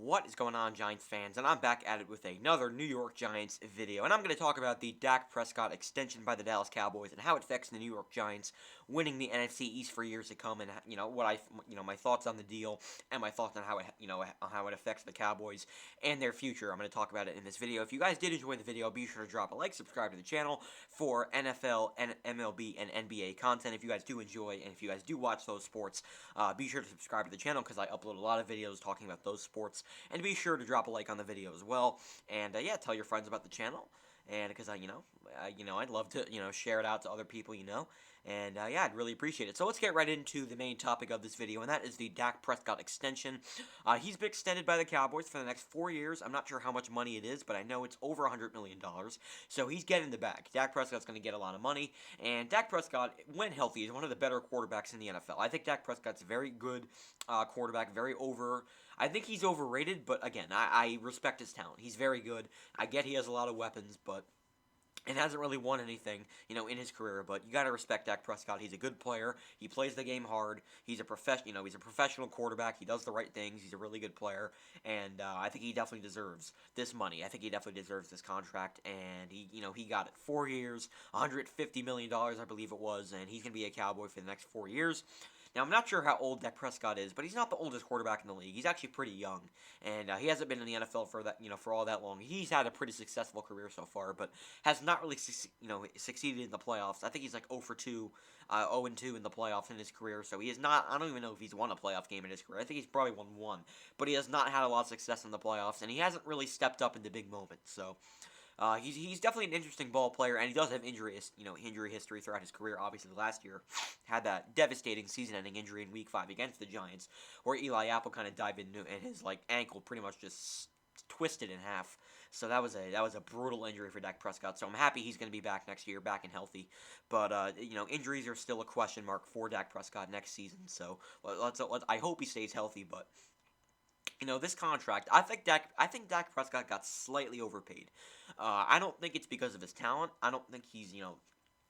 What is going on, Giants fans? And I'm back at it with another New York Giants video. And I'm going to talk about the Dak Prescott extension by the Dallas Cowboys and how it affects the New York Giants winning the NFC East for years to come. And my thoughts on the deal and my thoughts on how it affects the Cowboys and their future. I'm going to talk about it in this video. If you guys did enjoy the video, be sure to drop a like, subscribe to the channel for NFL, MLB, and NBA content. If you guys do enjoy and if you guys do watch those sports, be sure to subscribe to the channel because I upload a lot of videos talking about those sports. And be sure to drop a like on the video as well. And yeah, tell your friends about the channel. And because I'd love to share it out to other people And yeah, I'd really appreciate it. So let's get right into the main topic of this video, and that is the Dak Prescott extension. He's been extended by the Cowboys for the next 4 years. I'm not sure how much money it is, but I know it's over $100 million. So he's getting the bag. Dak Prescott's going to get a lot of money, and Dak Prescott, when healthy, is one of the better quarterbacks in the NFL. I think Dak Prescott's a very good quarterback, I think he's overrated, but again, I respect his talent. He's very good. I get he has a lot of weapons, but and hasn't really won anything, in his career. But you got to respect Dak Prescott. He's a good player. He plays the game hard. He's a he's a professional quarterback. He does the right things. He's a really good player, and I think he definitely deserves this money. I think he definitely deserves this contract, and he got it 4 years, $150 million, I believe it was, and he's gonna be a Cowboy for the next 4 years. Now, I'm not sure how old Dak Prescott is, but he's not the oldest quarterback in the league. He's actually pretty young, and he hasn't been in the NFL for for all that long. He's had a pretty successful career so far, but has not really, succeeded in the playoffs. I think he's like 0 for 2, 0 and 2 in the playoffs in his career. So he is not. I don't even know if he's won a playoff game in his career. I think he's probably won one, but he has not had a lot of success in the playoffs, and he hasn't really stepped up in the big moments. So. He's definitely an interesting ball player, and he does have injury history throughout his career. Obviously, last year had that devastating season-ending injury in Week 5 against the Giants, where Eli Apple kind of dived into and his ankle pretty much just twisted in half. So that was a brutal injury for Dak Prescott. So I'm happy he's going to be back next year, back and healthy. But injuries are still a question mark for Dak Prescott next season. So I hope he stays healthy, but. This contract, I think Dak Prescott got slightly overpaid. I don't think it's because of his talent. I don't think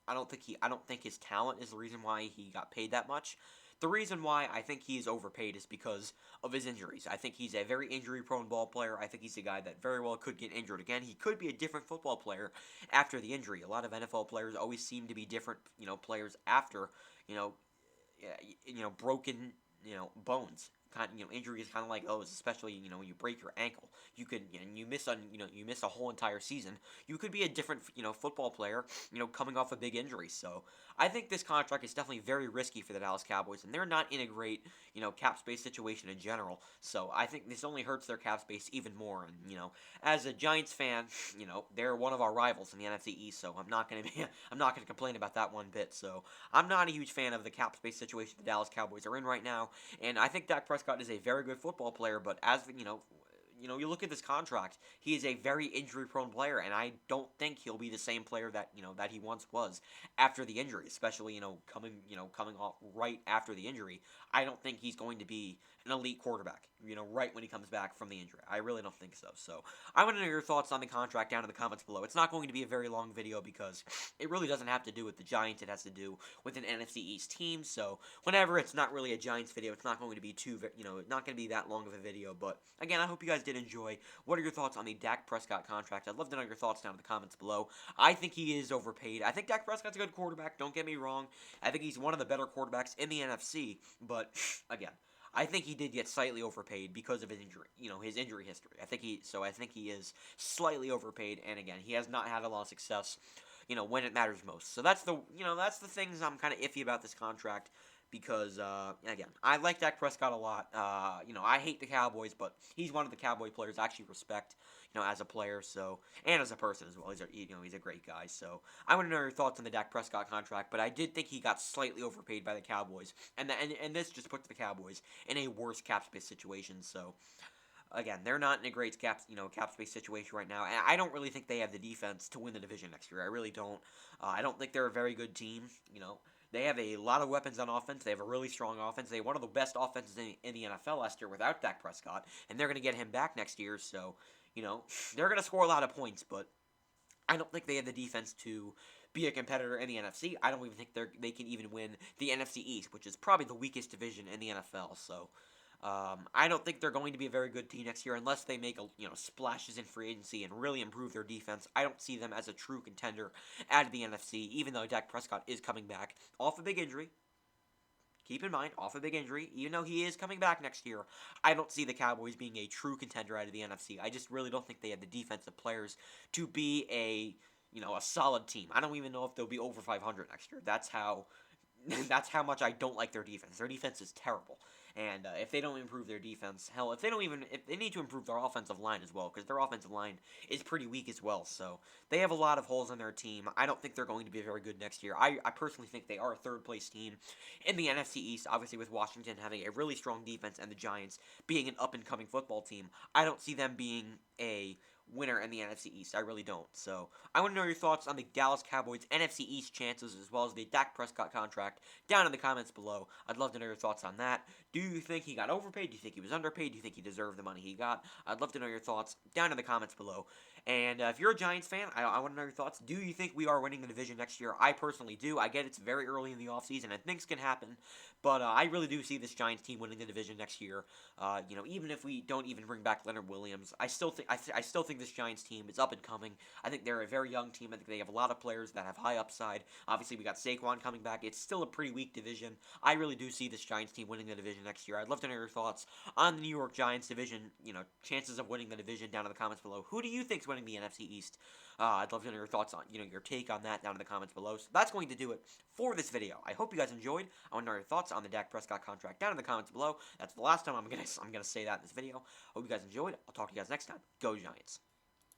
I don't think his talent is the reason why he got paid that much. The reason why I think he's overpaid is because of his injuries. I think he's a very injury-prone ball player. I think he's a guy that very well could get injured again. He could be a different football player after the injury. A lot of NFL players always seem to be different, players after, broken, bones. Injury is kind of like those, especially when you break your ankle. You miss a whole entire season. You could be a different football player coming off a big injury. So I think this contract is definitely very risky for the Dallas Cowboys, and they're not in a great cap space situation in general. So I think this only hurts their cap space even more. And as a Giants fan, they're one of our rivals in the NFC East. So I'm not gonna complain about that one bit. So I'm not a huge fan of the cap space situation the Dallas Cowboys are in right now, and I think Dak Prescott is a very good football player, but as you look at this contract, he is a very injury-prone player, and I don't think he'll be the same player that that he once was after the injury, especially coming off right after the injury. I don't think he's going to be an elite quarterback, right when he comes back from the injury. I really don't think so. So I want to know your thoughts on the contract down in the comments below. It's not going to be a very long video because it really doesn't have to do with the Giants. It has to do with an NFC East team. So whenever it's not really a Giants video, it's not going to be not going to be that long of a video. But again, I hope you guys did enjoy. What are your thoughts on the Dak Prescott contract? I'd love to know your thoughts down in the comments below. I think he is overpaid. I think Dak Prescott's a good quarterback. Don't get me wrong. I think he's one of the better quarterbacks in the NFC. But again, I think he did get slightly overpaid because of his injury, his injury history. I think he is slightly overpaid, and again, he has not had a lot of success, when it matters most. So that's the things I'm kind of iffy about this contract. Because, again, I like Dak Prescott a lot. I hate the Cowboys, but he's one of the Cowboy players I actually respect, as a player, so, and as a person as well. He's a great guy, so I want to know your thoughts on the Dak Prescott contract, but I did think he got slightly overpaid by the Cowboys, and this just puts the Cowboys in a worse cap space situation, so, again, they're not in a great cap space situation right now, and I don't really think they have the defense to win the division next year. I really don't. I don't think they're a very good team, They have a lot of weapons on offense. They have a really strong offense. They have one of the best offenses in the NFL last year without Dak Prescott, and they're going to get him back next year. So, they're going to score a lot of points, but I don't think they have the defense to be a competitor in the NFC. I don't even think they can even win the NFC East, which is probably the weakest division in the NFL. So, I don't think they're going to be a very good team next year unless they make splashes in free agency and really improve their defense. I don't see them as a true contender out of the NFC, even though Dak Prescott is coming back off a big injury. Keep in mind, off a big injury, even though he is coming back next year, I don't see the Cowboys being a true contender out of the NFC. I just really don't think they have the defensive players to be a solid team. I don't even know if they'll be over 500 next year. That's how that's how much I don't like their defense. Their defense is terrible. And if they don't improve their defense, hell, if they need to improve their offensive line as well, because their offensive line is pretty weak as well. So they have a lot of holes in their team. I don't think they're going to be very good next year. I personally think they are a third place team in the NFC East, obviously with Washington having a really strong defense and the Giants being an up and coming football team. I don't see them being a winner in the NFC East. I really don't. So I want to know your thoughts on the Dallas Cowboys NFC East chances as well as the Dak Prescott contract down in the comments below. I'd love to know your thoughts on that. Do you think he got overpaid? Do you think he was underpaid? Do you think he deserved the money he got? I'd love to know your thoughts down in the comments below. And if you're a Giants fan, I want to know your thoughts. Do you think we are winning the division next year? I personally do. I get it's very early in the offseason and things can happen, but I really do see this Giants team winning the division next year. Even if we don't even bring back Leonard Williams, I still think this Giants team is up and coming. I think they're a very young team. I think they have a lot of players that have high upside. Obviously, we got Saquon coming back. It's still a pretty weak division. I really do see this Giants team winning the division next year. I'd love to know your thoughts on the New York Giants division. Chances of winning the division down in the comments below. Who do you think's winning the NFC East? I'd love to know your thoughts on, your take on that down in the comments below. So that's going to do it for this video. I hope you guys enjoyed. I want to know your thoughts on the Dak Prescott contract down in the comments below. That's the last time I'm gonna say that in this video. Hope you guys enjoyed. I'll talk to you guys next time. Go Giants.